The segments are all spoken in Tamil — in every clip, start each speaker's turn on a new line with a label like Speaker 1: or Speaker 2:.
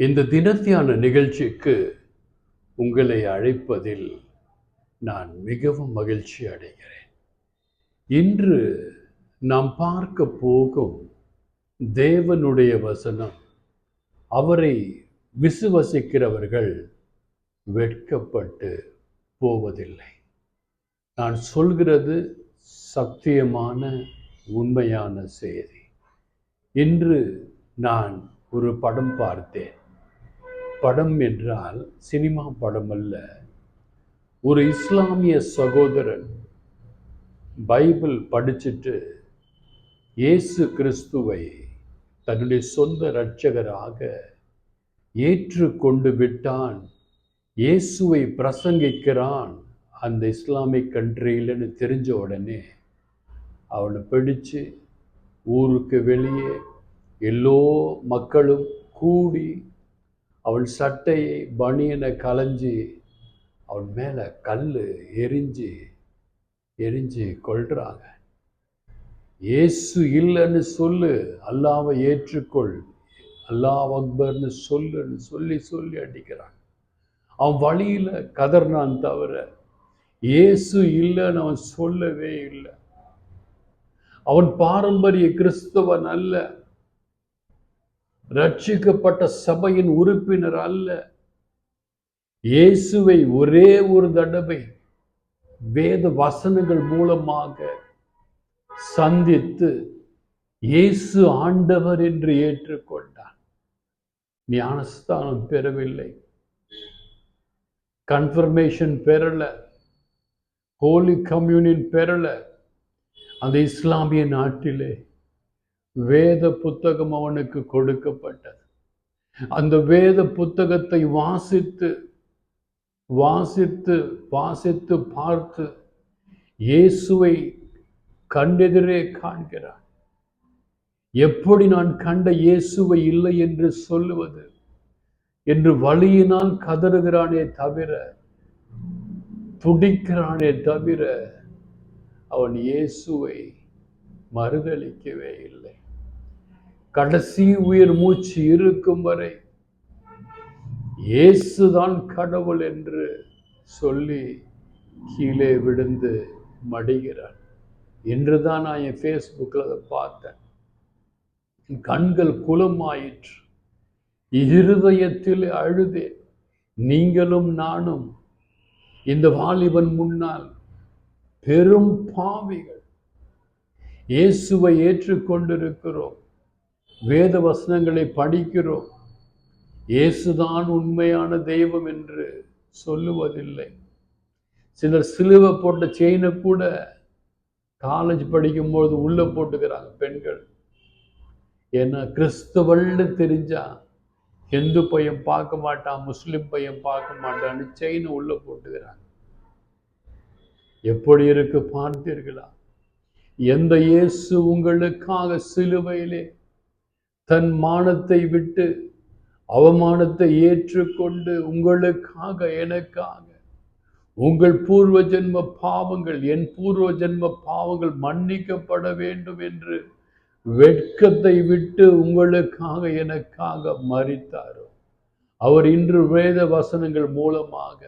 Speaker 1: இந்த தினத்தியான நிகழ்ச்சிக்கு உங்களை அழைப்பதில் நான் மிகவும் மகிழ்ச்சி அடைகிறேன். இன்று நாம் பார்க்க போகும் தேவனுடைய வசனம், அவரை விசுவசிக்கிறவர்கள் வெட்கப்பட்டு போவதில்லை. நான் சொல்கிறது சத்தியமான உண்மையான செய்தி. இன்று நான் ஒரு படம் பார்த்தேன். படம் என்றால் சினிமா படம் அல்ல. ஒரு இஸ்லாமிய சகோதரன் பைபிள் படிச்சுட்டு இயேசு கிறிஸ்துவை தன்னுடைய சொந்த இரட்சகராக ஏற்றுக்கொண்டு விட்டான், இயேசுவை பிரசங்கிக்கிறான் அந்த இஸ்லாமிக் கண்ட்ரியில்னு தெரிஞ்ச உடனே அவனை பிடிச்சு ஊருக்கு வெளியே எல்லோ மக்களும் கூடி அவன் சட்டையை பனியனை கலைஞ்சி அவன் மேலே கல் எரிஞ்சு கொள்றாங்க. இயேசு இல்லைன்னு சொல்லு, அல்லாவை ஏற்றுக்கொள், அல்லாஹ் அக்பர்னு சொல்லுன்னு சொல்லி அடிக்கிறான். அவன் வழியில கதர்னான் தவிர இயேசு இல்லைன்னு அவன் சொல்லவே இல்லை. அவன் பாரம்பரிய கிறிஸ்தவன் அல்ல, ரட்சிக்கப்பட்ட சபையின் உறுப்பினர் அல்ல. இயேசுவை ஒரே ஒரு தடவை வேத வசனங்கள் மூலமாக சந்தித்து இயேசு ஆண்டவர் என்று ஏற்றுக்கொண்டான். ஞானஸ்தானம் பெறவில்லை, கன்ஃபர்மேஷன் பெறல, ஹோலி கம்யூனியன் பெறல. அந்த இஸ்லாமிய நாட்டிலே வேத புத்தகம் அவனுக்கு கொடுக்கப்பட்டது. அந்த வேத புத்தகத்தை வாசித்து பார்த்து இயேசுவை கண்டெதிரே காண்கிறான். எப்படி நான் கண்ட இயேசுவை இல்லை என்று சொல்லுவது என்று வலியினால் கதறுகிறானே தவிர, துடிக்கிறானே தவிர, அவன் இயேசுவை மறுதலிக்கவே இல்லை. கடைசி உயிர் மூச்சு இருக்கும் வரை இயேசுதான் கடவுள் என்று சொல்லி கீழே விழுந்து மடிகிறான். இன்றுதான் நான் என் ஃபேஸ்புக்கில் அதை பார்த்தேன். கண்கள் குலமாயிற்று, இருதயத்தில் அழுதேன். நீங்களும் நானும் இந்த வாலிபன் முன்னால் பெரும் பாவிகள். இயேசுவை ஏற்றுக்கொண்டிருக்கிறோம், வேத வசனங்களை படிக்கிறோம், இயேசுதான் உண்மையான தெய்வம் என்று சொல்லுவதில்லை. சிலர் சிலுவை போட்ட செயினை கூட காலேஜ் படிக்கும்போது உள்ள போட்டுக்கிறாங்க பெண்கள். ஏன்னா கிறிஸ்தவன்னு தெரிஞ்சா இந்து பையன் பார்க்க மாட்டான், முஸ்லிம் பையன் பார்க்க மாட்டான்னு செயினை உள்ள போட்டுக்கிறாங்க. எப்படி இருக்கு பார்த்தீர்களா? எந்த இயேசு உங்களுக்காக சிலுவையிலே தன் மானத்தை விட்டு அவமானத்தை ஏற்றுக்கொண்டு உங்களுக்காக, எனக்காக, உங்கள் பூர்வ ஜென்ம பாவங்கள், என் பூர்வ ஜென்ம பாவங்கள் மன்னிக்கப்பட வேண்டும் என்று வெட்கத்தை விட்டு உங்களுக்காக, எனக்காக மரித்தாரோ, அவர் இன்று வேத வசனங்கள் மூலமாக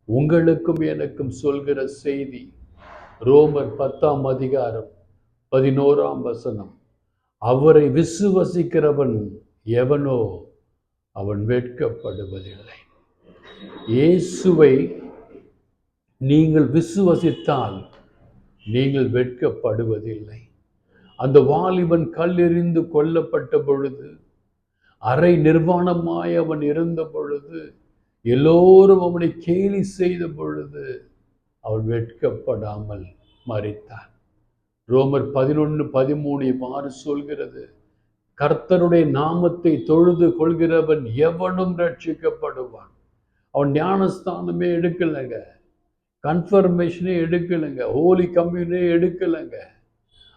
Speaker 1: உங்களுக்கும் எனக்கும் சொல்கிற செய்தி ரோமர் 10ஆம் அதிகாரம் 11ஆம் வசனம். அவரை விசுவசிக்கிறவன் எவனோ அவன் வெட்கப்படுவதில்லை. இயேசுவை நீங்கள் விசுவசித்தால் நீங்கள் வெட்கப்படுவதில்லை. அந்த வாலிபன் கல்லெறிந்து கொல்லப்பட்ட பொழுது, அரை நிர்வாணமாய் அவன் இருந்த பொழுது, எல்லோரும் அவனை கேலி செய்த பொழுது அவன் வெட்கப்படாமல் மரித்தான். ரோமர் 11:13 இவ்வாறு சொல்கிறது, கர்த்தருடைய நாமத்தை தொழுது கொள்கிறவன் எவனும் ரட்சிக்கப்படுவான். அவன் ஞானஸ்தானமே எடுக்கலைங்க, கன்ஃபர்மேஷனே எடுக்கலைங்க, ஹோலி கம்யூனே எடுக்கலைங்க.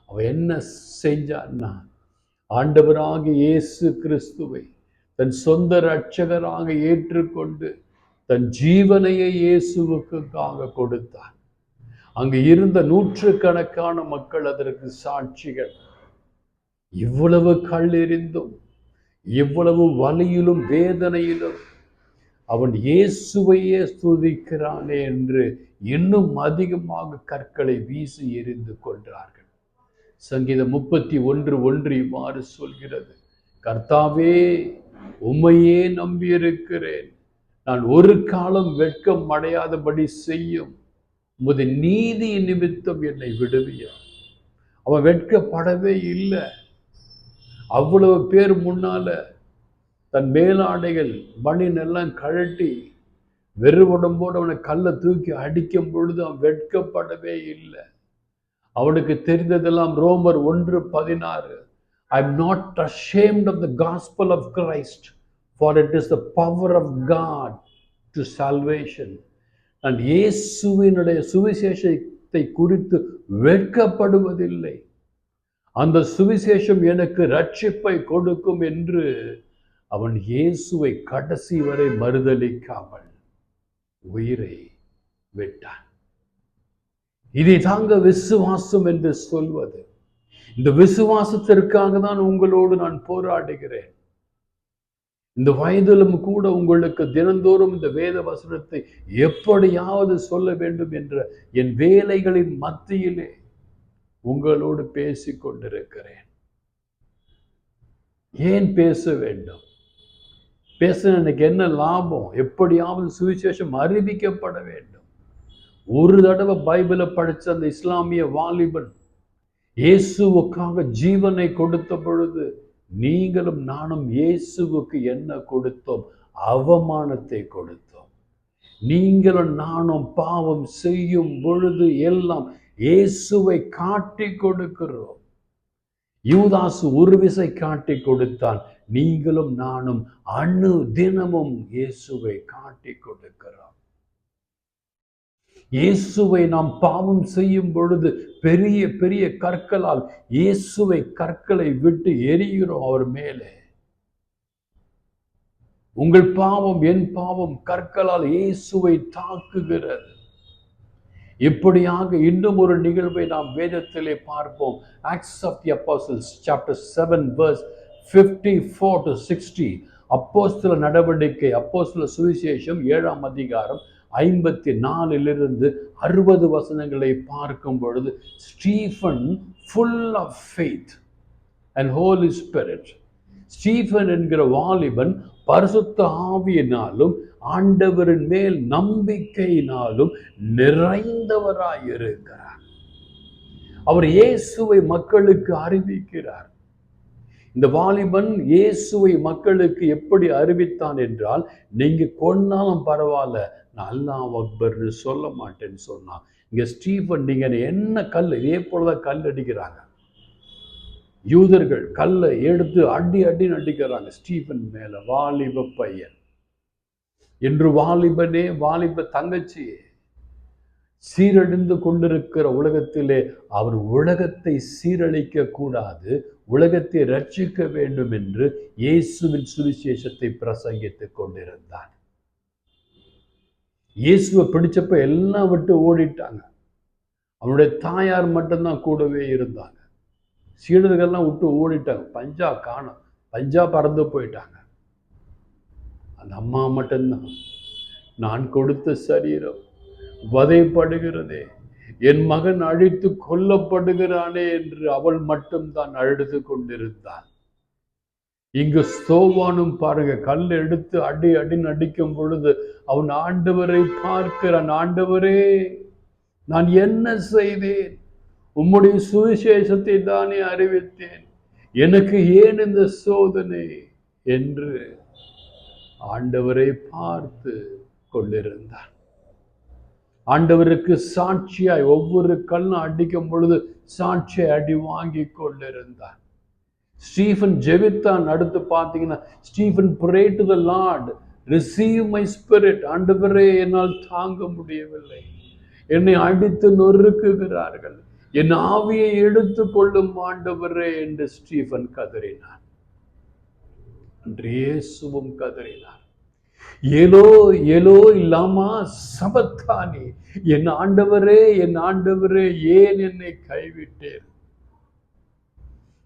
Speaker 1: அவன் என்ன செஞ்சான்னா, ஆண்டவராக இயேசு கிறிஸ்துவை தன் சொந்த இரட்சகராக ஏற்றுக்கொண்டு தன் ஜீவனையை இயேசுவுக்காக கொடுத்தான். அங்கு இருந்த நூற்றுக்கணக்கான மக்கள் அதற்கு சாட்சிகள். இவ்வளவு கல் எறிந்தும், இவ்வளவு வலியிலும் வேதனையிலும் அவன் இயேசுவையே ஸ்துதிக்கிறானே என்று இன்னும் அதிகமாக கற்களை வீசி எறிந்து கொண்டார்கள். சங்கீதம் 31:1 இவ்வாறு சொல்கிறது, கர்த்தாவே உம்மையே நம்பியிருக்கிறேன், நான் ஒரு காலம் வெட்கம் அடையாதபடி செய்யும், உமது நீதி நிமித்தம் என்னை விடுவிய. அவன் வெட்கப்படவே இல்லை. அவ்வளவு பேர் முன்னால தன் மேலாடைகள் பனியெல்லாம் கழட்டி வெறு உடம்போடு அவனை கல்லை தூக்கி அடிக்கும் பொழுது அவன் வெட்கப்படவே இல்லை. அவனுக்கு தெரிந்ததெல்லாம் ரோமர் 1:16, I am not ashamed of the gospel of Christ, for it is the power of God to salvation. நான் இயேசுவினுடைய சுவிசேஷத்தை குறித்து வெட்கப்படுவதில்லை, அந்த சுவிசேஷம் எனக்கு ரட்சிப்பை கொடுக்கும் என்று அவன் இயேசுவை கடைசி வரை மறுதலிக்காமல் உயிரை விட்டான். இதை தாங்க விசுவாசம் என்று சொல்வது. இந்த விசுவாசத்திற்காக தான் உங்களோடு நான் போராடுகிறேன். இந்த வயதிலும் கூட உங்களுக்கு தினந்தோறும் இந்த வேத வசனத்தை எப்படியாவது சொல்ல வேண்டும் என்ற என் வேலைகளின் மத்தியிலே உங்களோடு பேசிக் கொண்டிருக்கிறேன். ஏன் பேச வேண்டும்? பேச எனக்கு என்ன லாபம்? எப்படியாவது சுவிசேஷம் அறிவிக்கப்பட வேண்டும். ஒரு தடவை பைபிளை படிச்ச அந்த இஸ்லாமிய வாலிபன் இயேசுவுக்காக ஜீவனை கொடுத்த பொழுது நீங்களும் நானும் இயேசுவுக்கு என்ன கொடுத்தோம்? அவமானத்தை கொடுத்தோம். நீங்களும் நானும் பாவம் செய்யும் பொழுது எல்லாம் இயேசுவை காட்டி கொடுக்கிறோம். யூதாசு ஒரு விசை காட்டி கொடுத்தான். நீங்களும் நானும் தினமும் இயேசுவை காட்டி கொடுக்கிறோம். இயேசுவை நாம் பாவம் செய்யும் பொழுது பெரிய பெரிய கற்களால் இயேசுவை கற்களை விட்டு எரிகிறோம் அவர் மேலே. உங்கள் பாவம் என் பாவம் கற்களால் இயேசுவை தாக்குகிறது. இப்படியாக இன்னும் ஒரு நிகழ்வை நாம் வேதத்திலே பார்ப்போம். Acts of the Apostles chapter 7 verse 54 to 60. அப்போஸ்தல நடவடிக்கை, அப்போஸ்தல சுவிசேஷம் 7ஆம் அதிகாரம் 54 60 வசனங்களை பார்க்கும் பொழுது, Stephen full of faith and Holy Spirit. Stephen என்கிற வாலிபன் பரிசுத்த ஆவியினாலும் ஆண்டவரின் மேல் நம்பிக்கையினாலும் நிறைந்தவராயிருக்கிறார். அவர் இயேசுவை மக்களுக்கு அறிவிக்கிறார். இந்த வாலிபன் இயேசுவை மக்களுக்கு எப்படி அறிவித்தான் என்றால், நீங்க கொன்னாலும் பரவாயில்ல, நான் அல்லாஹ் அக்பர்னு சொல்ல மாட்டேன்னு சொன்னான். இங்க ஸ்டீஃபன், நீங்க என்ன கல், இதே போலதான் கல் அடிக்கிறாங்க யூதர்கள், கல்லை எடுத்து அடி அடிக்கிறாங்க ஸ்டீஃபன் மேல. வாலிப பையன் என்று வாலிபனே, வாலிப தங்கச்சியே, சீரழிந்து கொண்டிருக்கிற உலகத்திலே அவர் உலகத்தை சீரழிக்க கூடாது, உலகத்தை ரட்சிக்க வேண்டும் என்று இயேசுவின் சுவிசேஷத்தை பிரசங்கித்துக் கொண்டிருந்தார். இயேசுவை பிடிச்சப்ப எல்லாம் விட்டு ஓடிட்டாங்க. அவனுடைய தாயார் மட்டும்தான் கூடவே இருந்தாங்க. சீடர்கள்லாம் விட்டு ஓடிட்டாங்க. பஞ்சா காணோம், பஞ்சா பறந்து போயிட்டாங்க. அந்த அம்மா மட்டும்தான், நான் கொடுத்த சரீரம் வதைப்படுகிறதே, என் மகன் அழித்து கொல்லப்படுகிறானே என்று அவள் மட்டும்தான் அழுது கொண்டிருந்தாள். இங்கு ஸ்தோவானும் பாருங்க, கல் எடுத்து அடி அடிக்கும் பொழுது அவன் ஆண்டவரை பார்க்கிறான். ஆண்டவரே, நான் என்ன செய்தேன்? உம்முடைய சுவிசேஷத்தை தானே அறிவித்தேன், எனக்கு ஏன் இந்த சோதனை என்று ஆண்டவரை பார்த்து கொண்டிருந்தார். ஆண்டவருக்கு சாட்சியாய் ஒவ்வொரு கல்லும் அடிக்கும் பொழுது சாட்சியை அடி வாங்கி கொண்டிருந்தார். ஸ்டீஃபன் ஜெபித்தான். அடுத்து பார்த்தீங்கன்னா, Stephen pray to the Lord, receive my spirit. ஆண்டவரே, என்னால் தாங்க முடியவில்லை, என்னை அடித்து நொறுக்குகிறார்கள், என் ஆவியை எடுத்து கொள்ளும் ஆண்டவரே என்று ஸ்டீஃபன் கதறினார். அன்று இயேசுவும் கதறினார். ஏலோ ஏலோ இல்லாமா சபத்தானி, என் ஆண்டவரே, என் ஆண்டவரே, ஏன் என்னை கைவிட்டேன்?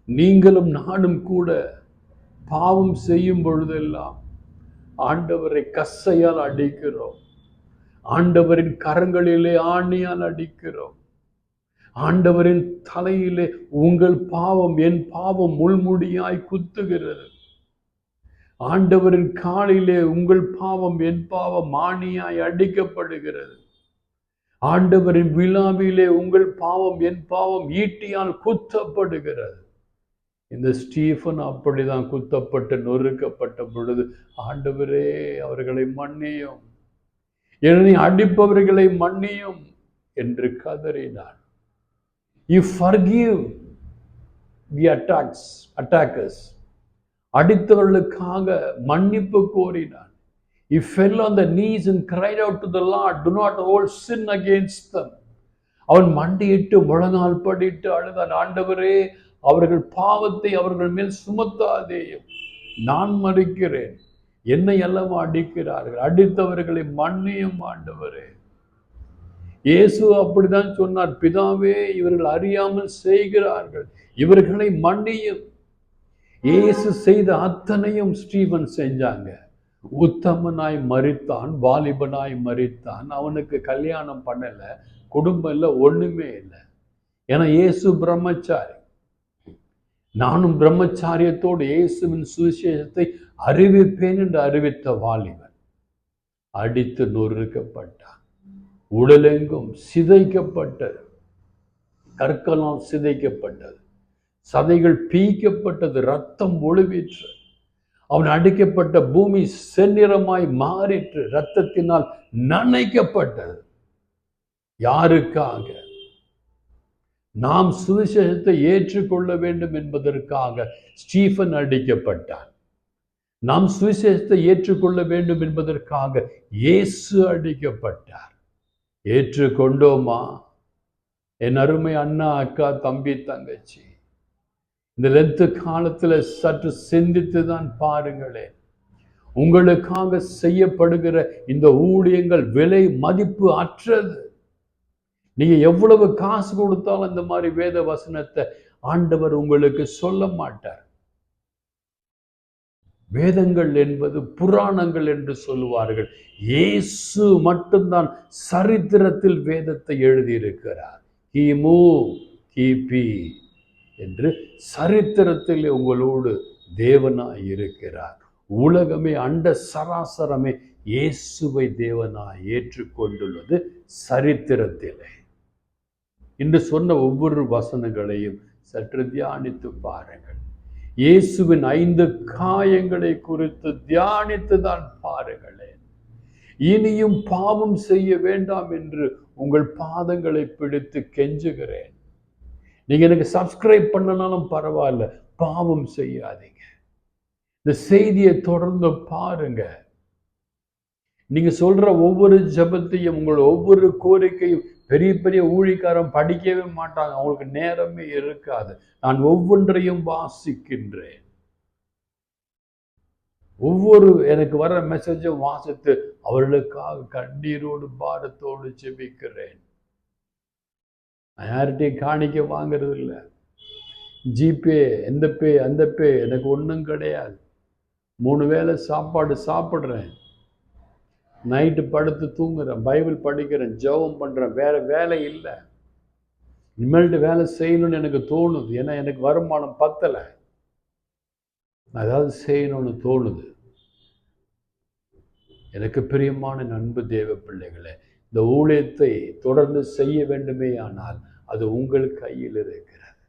Speaker 1: நீங்களும் நானும் கூட பாவம் செய்யும் பொழுதெல்லாம் ஆண்டவரை கசையால் அடிக்கிறோம். ஆண்டவரின் கரங்களிலே ஆணியால் அடிக்கிறோம். ஆண்டவரின் தலையிலே உங்கள் பாவம் என் பாவம் முள்முடியாய் குத்துகிறது. ஆண்டவரின் காலிலே உங்கள் பாவம் என் பாவம் ஆணியாய் அடிக்கப்படுகிறது. ஆண்டவரின் விழாவிலே உங்கள் பாவம் என் பாவம் ஈட்டியால் குத்தப்படுகிறது. இந்த ஸ்டீஃபன் அப்படிதான் குத்தப்பட்டு நொறுக்கப்பட்ட பொழுது, ஆண்டவரே அவர்களை மன்னியும், என்னை அடிப்பவர்களை மன்னியும் என்று கதறினான். You forgive the attackers. அடித்தவர்களுக்காக மன்னிப்பு கோரினான். He fell on the knees and cried out to the Lord, do not hold sin against them. அவன் மண்டியிட்டு முழங்கால் படிட்டு அழுதான், ஆண்டவரே அவர்கள் பாவத்தை அவர்கள் மேல் சுமத்தாதேயும், நான் மறிக்கிறேன், என்னை அல்லவா அடிக்கிறார்கள், அடித்தவர்களை மன்னியும் ஆண்டவரே. இயேசு அப்படிதான் சொன்னார், பிதாவே இவர்கள் அறியாமல் செய்கிறார்கள், இவர்களை மன்னியும். இயேசு செய்த அத்தனையும் ஸ்டீவன் செஞ்சாங்க. உத்தமனாய் மரித்தான், வாலிபனாய் மரித்தான். அவனுக்கு கல்யாணம் பண்ணல, குடும்பம் இல்லை, ஒண்ணுமே இல்லை. ஏன்னா இயேசு பிரம்மச்சாரி. நானும் பிரம்மச்சாரியத்தோடு இயேசுவின் சுவிசேஷத்தை அறிவிப்பேன் என்று அறிவித்த வாலிபன் அடித்து நொறுக்கப்பட்டான். உடலெங்கும் சிதைக்கப்பட்டது, கற்களால் சிதைக்கப்பட்டது, சதைகள் பீக்கப்பட்டது, ரத்தம் ஒழுவிற்று. அவன் அடிக்கப்பட்ட பூமி செந்நிறமாய் மாறிற்று, ரத்தத்தினால் நனைக்கப்பட்டது. யாருக்காக? நாம் சுவிசேஷத்தை ஏற்றுக்கொள்ள வேண்டும் என்பதற்காக ஸ்டீஃபன் அடிக்கப்பட்டான். நாம் சுவிசேஷத்தை ஏற்றுக்கொள்ள வேண்டும் என்பதற்காக இயேசு அடிக்கப்பட்டார். ஏற்றுக்கொண்டோமா? என் அருமை அண்ணா, அக்கா, தம்பி, தங்கச்சி, இந்த லென்த் காலத்துல சற்று சிந்தித்து தான் பாருங்களேன். உங்களுக்காக செய்யப்படுகிற இந்த ஊழியங்கள் விலை மதிப்பு அற்றது. நீங்க எவ்வளவு காசு கொடுத்தாலும் இந்த மாதிரி வேத வசனத்தை ஆண்டவர் உங்களுக்கு சொல்ல மாட்டார். வேதங்கள் என்பது புராணங்கள் என்று சொல்லுவார்கள். இயேசு மட்டும்தான் சரித்திரத்தில் வேதத்தை எழுதியிருக்கிறார். கிமு கிபி என்று சரித்திரத்தில் உங்களோடு தேவனாய் இருக்கிறார். உலகமே, அண்ட சராசரமே இயேசுவை தேவனாய் ஏற்றுக்கொண்டுள்ளது சரித்திரத்திலே. இன்று சொன்ன ஒவ்வொரு வசனங்களையும் சற்று தியானித்து பாருங்கள். இயேசுவின் 5 காயங்களை குறித்து தியானித்து தான் பாருங்களேன். இனியும் பாவம் செய்ய வேண்டாம் என்று உங்கள் பாதங்களை பிடித்து கெஞ்சுகிறேன். நீங்க எனக்கு சப்ஸ்கிரைப் பண்ணனாலும் பரவாயில்ல, பாவம் செய்யாதீங்க. இந்த செய்தியை தொடர்ந்து பாருங்க. நீங்க சொல்ற ஒவ்வொரு ஜெபத்தையும், உங்களோட ஒவ்வொரு கோரிக்கையும் பெரிய பெரிய ஊழியக்காரன் படிக்கவே மாட்டாங்க, அவங்களுக்கு நேரமே இருக்காது. நான் ஒவ்வொன்றையும் வாசிக்கின்றேன். ஒவ்வொரு எனக்கு வர மெசேஜும் வாசித்து அவர்களுக்காக கண்ணீரோடு பாரத்தோடு ஜெபிக்கிறேன். நான் யார்கிட்டையும் காணிக்க வாங்கிறது இல்லை. ஜிபே, எந்த பே அந்த பே எனக்கு ஒன்றும் கிடையாது. 3 வேளை சாப்பாடு சாப்பிட்றேன், நைட்டு படுத்து தூங்குறேன், பைபிள் படிக்கிறேன், ஜெபம் பண்ணுறேன், வேற வேலை இல்லை. இனிமேல்ட்டு வேலை செய்யணும்னு எனக்கு தோணுது. ஏன்னா எனக்கு வருமானம் பத்தலை, அதாவது செய்யணும்னு தோணுது. எனக்கு பிரியமான அன்பு தேவ பிள்ளைகளே, இந்த ஊழியத்தை தொடர்ந்து செய்ய வேண்டுமே ஆனால் அது உங்கள் கையில் இருக்கிறது.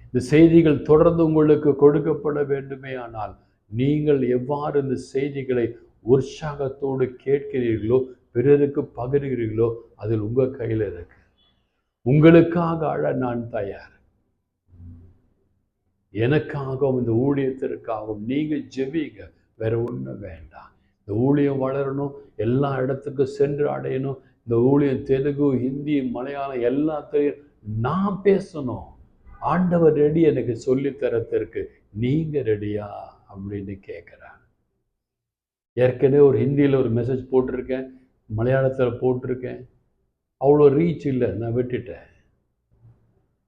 Speaker 1: இந்த செய்திகள் தொடர்ந்து உங்களுக்கு கொடுக்கப்பட வேண்டுமே ஆனால் நீங்கள் எவ்வாறு இந்த செய்திகளை உற்சாகத்தோடு கேட்கிறீர்களோ, பிறருக்கு பகிர்கிறீர்களோ, அதில் உங்கள் கையில் இருக்கு. உங்களுக்காக அழ நான் தயார். எனக்காகவும் இந்த ஊழியத்திற்காகவும் நீங்க ஜெபிங்க, வேற ஒன்றும் வேண்டாம். இந்த ஊழியம் வளரணும், எல்லா இடத்துக்கும் சென்று அடையணும். இந்த ஊழியம் தெலுங்கு, ஹிந்தி, மலையாளம் எல்லாத்தையும் நான் பேசணும். ஆண்டவர் ரெடி எனக்கு சொல்லித்தரத்திற்கு, நீங்க ரெடியா அப்படின்னு கேட்குறாங்க. ஏற்கனவே ஒரு ஹிந்தியில் ஒரு மெசேஜ் போட்டிருக்கேன், மலையாளத்தில் போட்டிருக்கேன். அவ்வளோ ரீச் இல்லை, நான் விட்டுட்டேன்.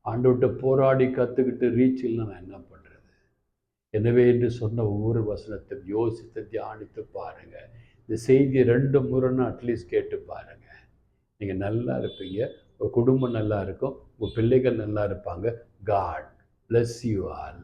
Speaker 1: ஆண்டவர்கிட்ட போராடி கற்றுக்கிட்டு ரீச் இல்லை, நான் என்ன பண்ணுறது? எனவே என்று சொன்ன ஒவ்வொரு வசனத்தையும் யோசித்து தியானித்து பாருங்க. இந்த செய்தியை 2 முறைன்னா அட்லீஸ்ட் கேட்டு பாருங்க. நீங்க நல்லா இருப்பீங்க. உங்க குடும்பம் நல்லா இருக்கும். உங்க பிள்ளைகள் நல்லா இருப்பாங்க. God bless you all.